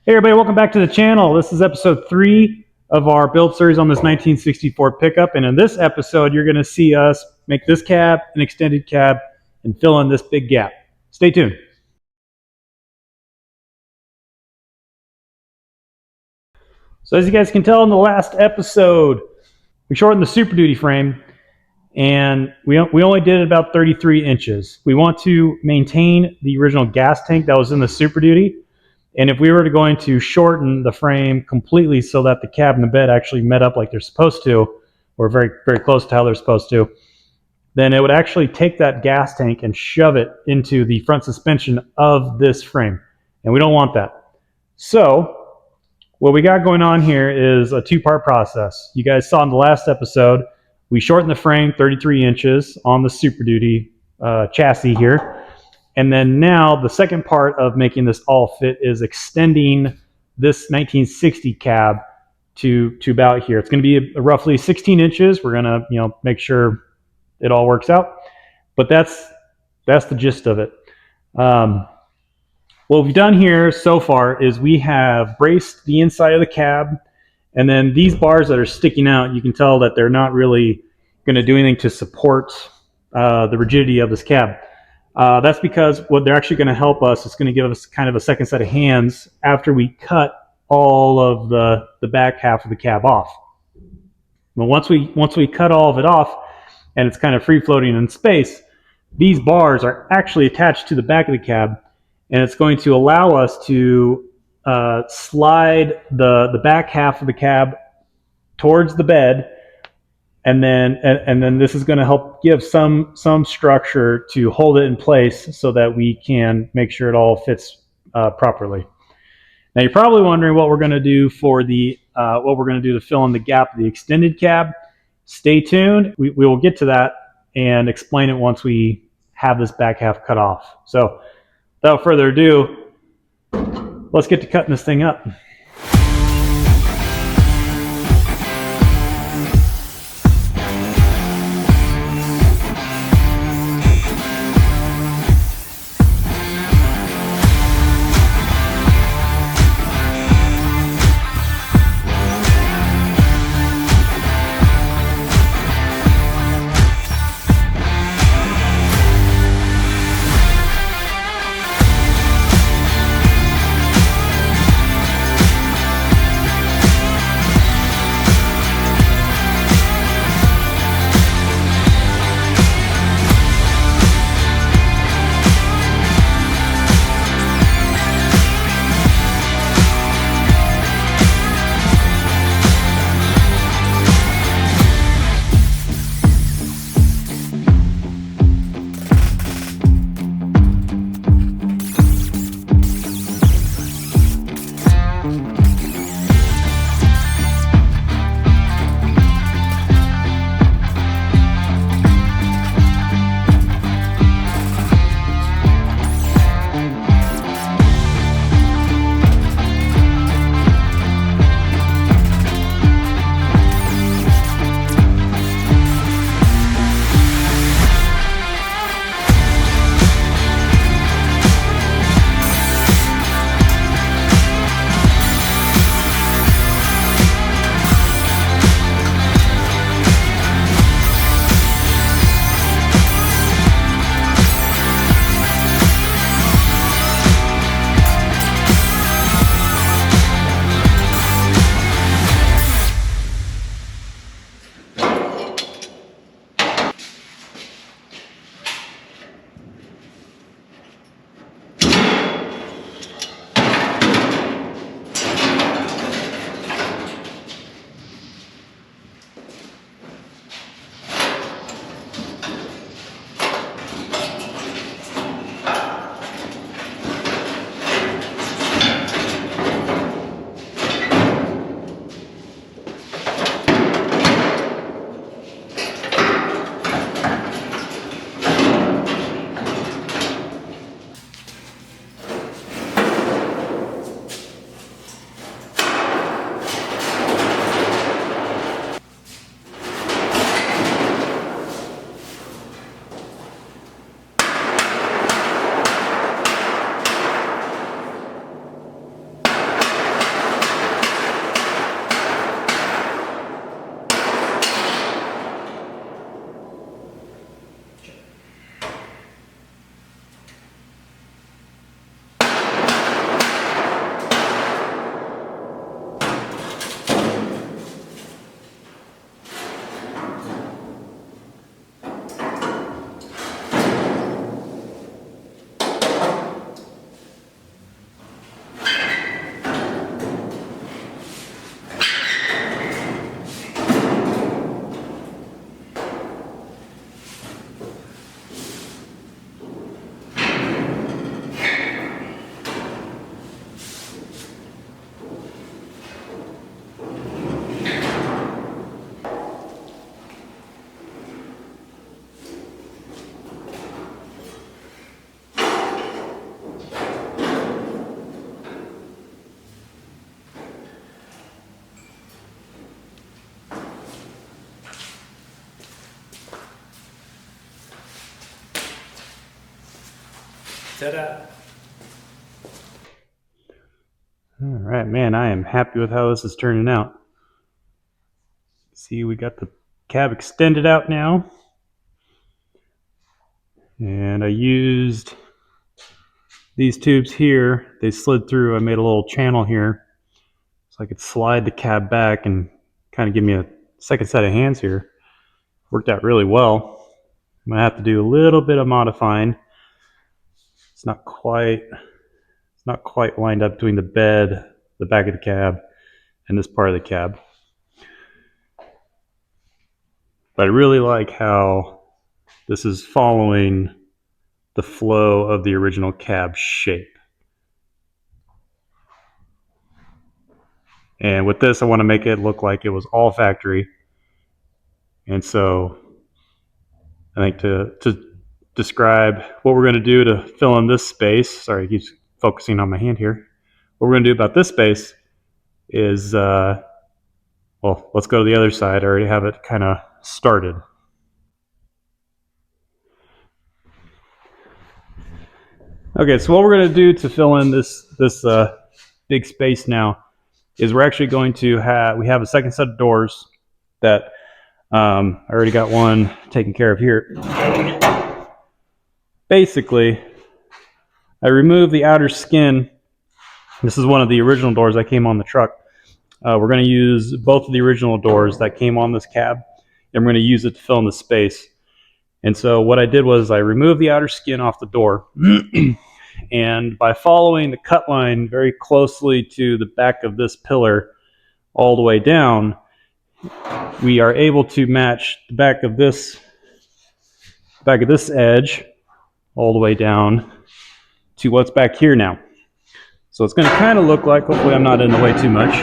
Hey everybody, welcome back to the channel. This is episode 3 of our build series on this 1964 pickup. And in this episode, you're going to see us make this cab an extended cab and fill in this big gap. Stay tuned. So as you guys can tell in the last episode, we shortened the Super Duty frame and we only did about 33 inches. We want to maintain the original gas tank that was in the Super Duty. And if we were going to shorten the frame completely so that the cab and the bed actually met up like they're supposed to, or very, very close to how they're supposed to, then it would actually take that gas tank and shove it into the front suspension of this frame. And we don't want that. So what we got going on here is a two-part process. You guys saw in the last episode, we shortened the frame 33 inches on the Super Duty chassis here. And then now the second part of making this all fit is extending this 1960 cab to about here. It's going to be roughly 16 inches. We're going to, make sure it all works out. But that's the gist of it. What we've done here so far is we have braced the inside of the cab, and then these bars that are sticking out, you can tell that they're not really going to do anything to support the rigidity of this cab. That's because what they're actually going to help us is going to give us kind of a second set of hands after we cut all of the back half of the cab off. But once we cut all of it off and it's kind of free floating in space, these bars are actually attached to the back of the cab, and it's going to allow us to slide the back half of the cab towards the bed. And then this is going to help give some structure to hold it in place so that we can make sure it all fits properly. Now you're probably wondering what we're going to do for to fill in the gap of the extended cab. Stay tuned. We will get to that and explain it once we have this back half cut off. So without further ado, let's get to cutting this thing up. Ta-da! All right, man, I am happy with how this is turning out. See, we got the cab extended out now. And I used these tubes here. They slid through. I made a little channel here so I could slide the cab back and kind of give me a second set of hands here. Worked out really well. I'm gonna have to do a little bit of modifying. It's not quite lined up between the bed, the back of the cab, and this part of the cab. But I really like how this is following the flow of the original cab shape. And with this, I want to make it look like it was all factory. And so I think to describe what we're going to do to fill in this space, sorry, it keeps focusing on my hand here. What we're going to do about this space is, well, let's go to the other side. I already have it kind of started. Okay, so what we're going to do to fill in this big space now is we're actually going to we have a second set of doors that I already got one taken care of here. Basically, I removed the outer skin. This is one of the original doors that came on the truck. We're going to use both of the original doors that came on this cab, and we're going to use it to fill in the space. And so what I did was I removed the outer skin off the door, and by following the cut line very closely to the back of this pillar all the way down, we are able to match the back of this edge all the way down to what's back here now. So it's going to kind of look like, hopefully I'm not in the way too much.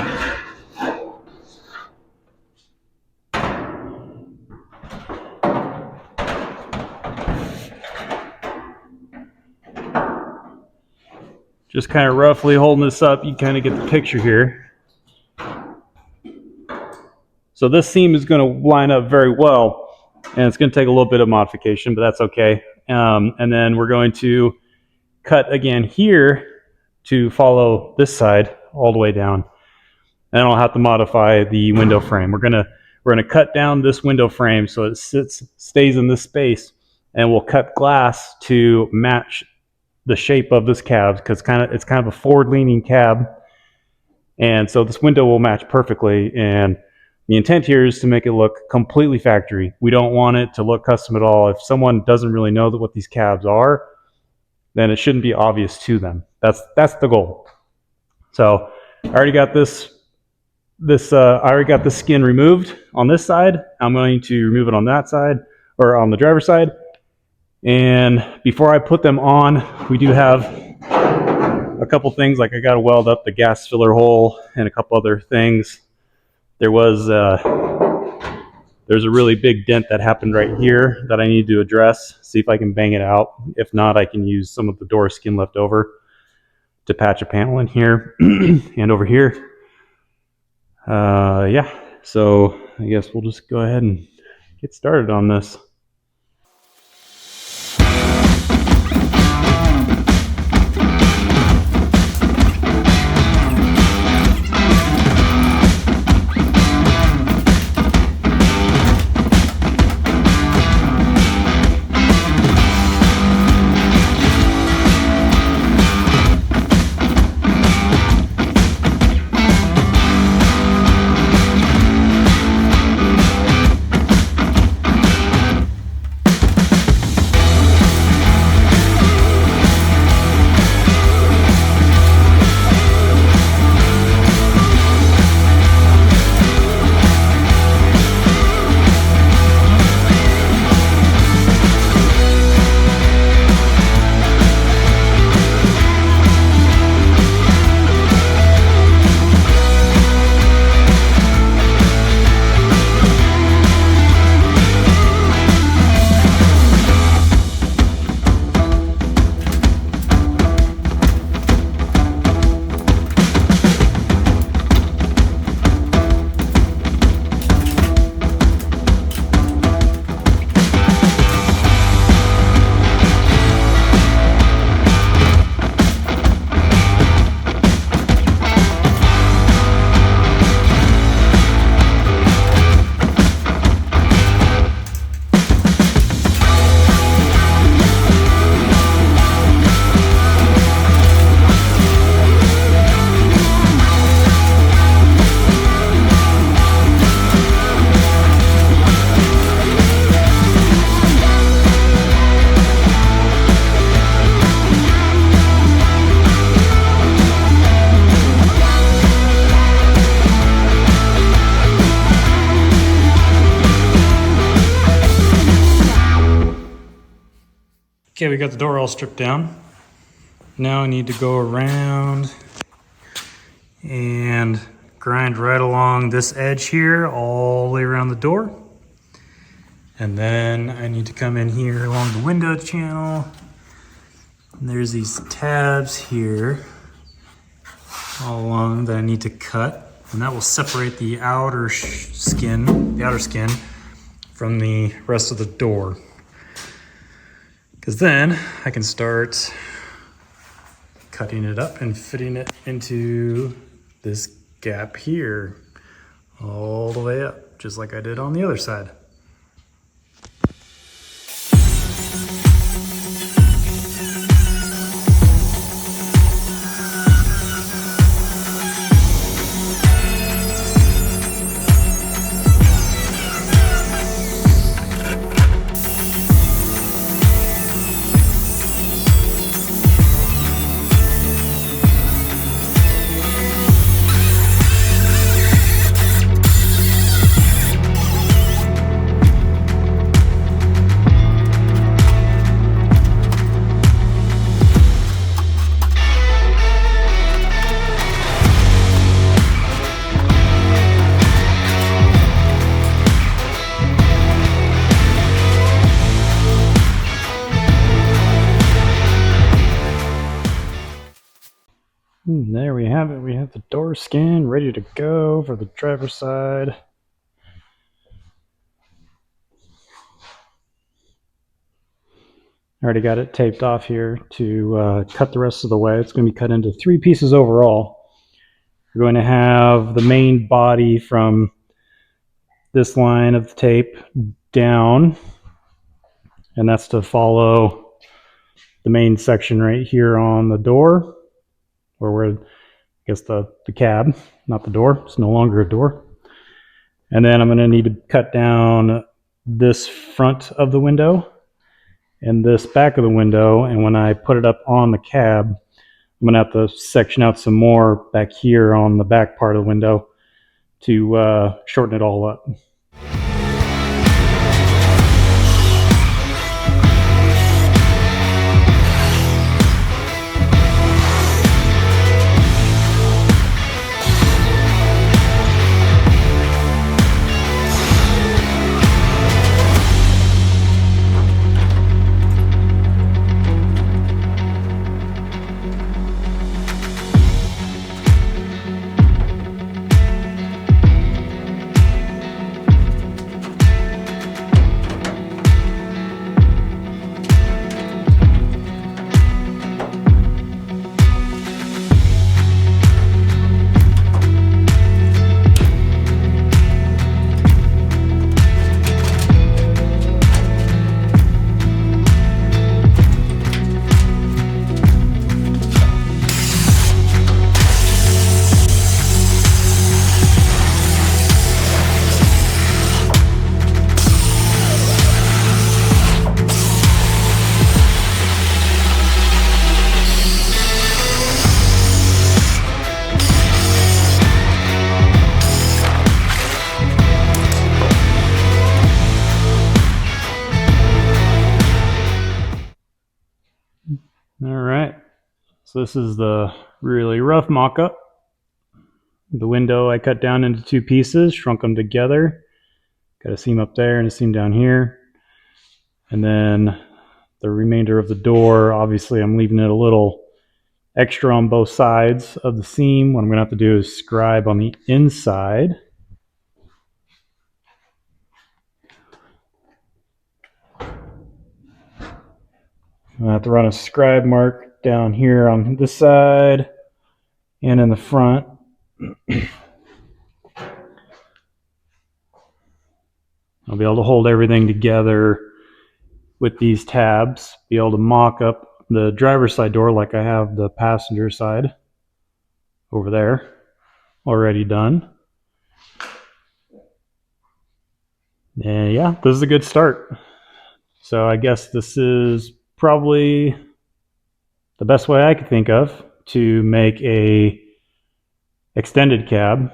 Just kind of roughly holding this up, you kind of get the picture here. So this seam is going to line up very well, and it's going to take a little bit of modification, but that's okay. And then we're going to cut again here to follow this side all the way down. And I'll have to modify the window frame. We're gonna cut down this window frame so it stays in this space, and we'll cut glass to match the shape of this cab because it's kind of a forward-leaning cab, and so this window will match perfectly. And the intent here is to make it look completely factory. We don't want it to look custom at all. If someone doesn't really know what these cabs are, then it shouldn't be obvious to them. That's the goal. So I already got this skin removed on this side. I'm going to remove it on that side, or on the driver's side. And before I put them on, we do have a couple things, like I got to weld up the gas filler hole and a couple other things. There's a really big dent that happened right here that I need to address, see if I can bang it out. If not, I can use some of the door skin left over to patch a panel in here and over here. Yeah, so I guess we'll just go ahead and get started on this. Okay, we got the door all stripped down. Now I need to go around and grind right along this edge here, all the way around the door. And then I need to come in here along the window channel. And there's these tabs here all along that I need to cut. And that will separate the outer skin from the rest of the door. Because then I can start cutting it up and fitting it into this gap here, all the way up, just like I did on the other side. There we have it. We have the door skin ready to go for the driver's side. I already got it taped off here to cut the rest of the way. It's going to be cut into 3 pieces overall. We're going to have the main body from this line of the tape down, and that's to follow the main section right here on the door, or where, I guess, the cab, not the door. It's no longer a door. And then I'm going to need to cut down this front of the window and this back of the window, and when I put it up on the cab, I'm going to have to section out some more back here on the back part of the window to shorten it all up. All right, so this is the really rough mock-up. The window I cut down into 2 pieces, shrunk them together. Got a seam up there and a seam down here. And then the remainder of the door, obviously I'm leaving it a little extra on both sides of the seam. What I'm going to have to do is scribe on the inside. I have to run a scribe mark down here on this side and in the front. I'll be able to hold everything together with these tabs, be able to mock up the driver's side door like I have the passenger side over there already done. And yeah, this is a good start. So I guess this is probably the best way I could think of to make a extended cab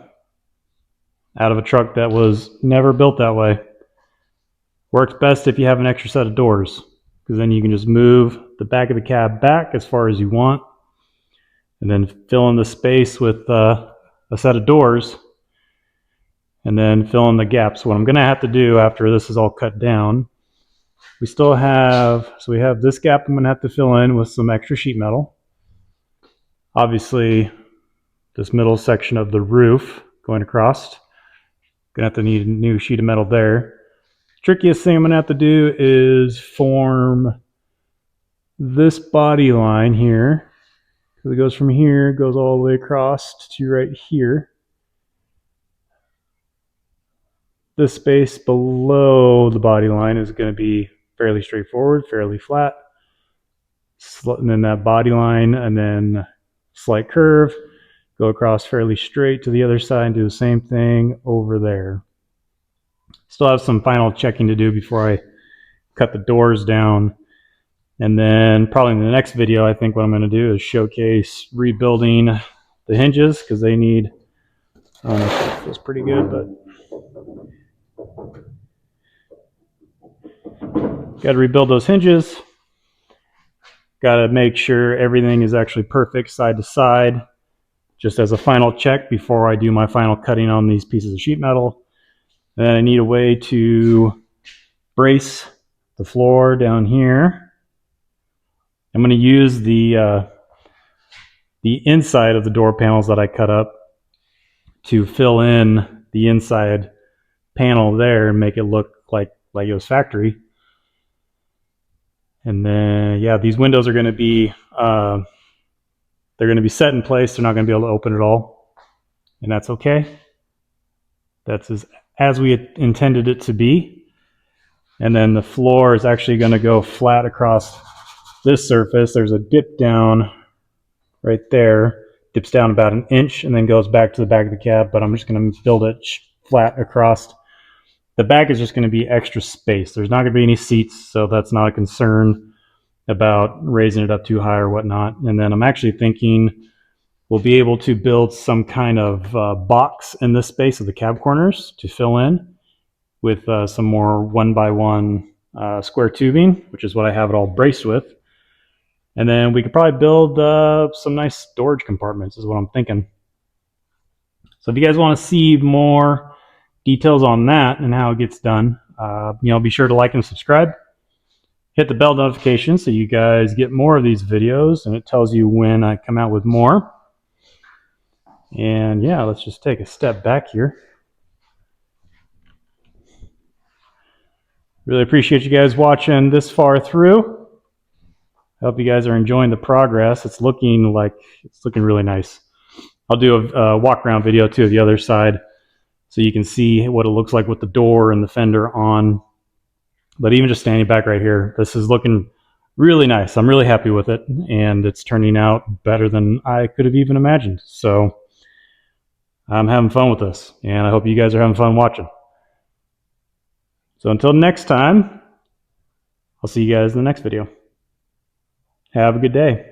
out of a truck that was never built that way. Works best if you have an extra set of doors, because then you can just move the back of the cab back as far as you want, and then fill in the space with a set of doors, and then fill in the gaps. What I'm going to have to do after this is all cut down, we have this gap I'm going to have to fill in with some extra sheet metal. Obviously, this middle section of the roof going across, going to have to need a new sheet of metal there. Trickiest thing I'm going to have to do is form this body line here. So it goes from here, goes all the way across to right here. This space below the body line is going to be fairly straightforward, fairly flat. And then that body line, and then slight curve, go across fairly straight to the other side and do the same thing over there. Still have some final checking to do before I cut the doors down. And then probably in the next video, I think what I'm going to do is showcase rebuilding the hinges, because they need, I don't know if it feels pretty good, but got to rebuild those hinges. Got to make sure everything is actually perfect side to side, just as a final check before I do my final cutting on these pieces of sheet metal. And then I need a way to brace the floor down here. I'm going to use the inside of the door panels that I cut up to fill in the inside panel there and make it look like it was factory. And then, yeah, these windows are going to be they're going to be set in place. They're not going to be able to open at all, and that's okay. That's as we intended it to be. And then the floor is actually going to go flat across this surface. There's a dip down right there, dips down about an inch and then goes back to the back of the cab, but I'm just going to build it flat across. The back is just going to be extra space. There's not going to be any seats, so that's not a concern about raising it up too high or whatnot. And then I'm actually thinking we'll be able to build some kind of box in this space of the cab corners to fill in with some more 1x1 square tubing, which is what I have it all braced with. And then we could probably build some nice storage compartments is what I'm thinking. So if you guys want to see more details on that and how it gets done, be sure to like and subscribe. Hit the bell notification so you guys get more of these videos, and it tells you when I come out with more. And yeah, let's just take a step back here. Really appreciate you guys watching this far through. I hope you guys are enjoying the progress. It's looking really nice. I'll do a walk around video too of the other side, so you can see what it looks like with the door and the fender on. But even just standing back right here, this is looking really nice. I'm really happy with it, and it's turning out better than I could have even imagined. So I'm having fun with this, and I hope you guys are having fun watching. So until next time, I'll see you guys in the next video. Have a good day.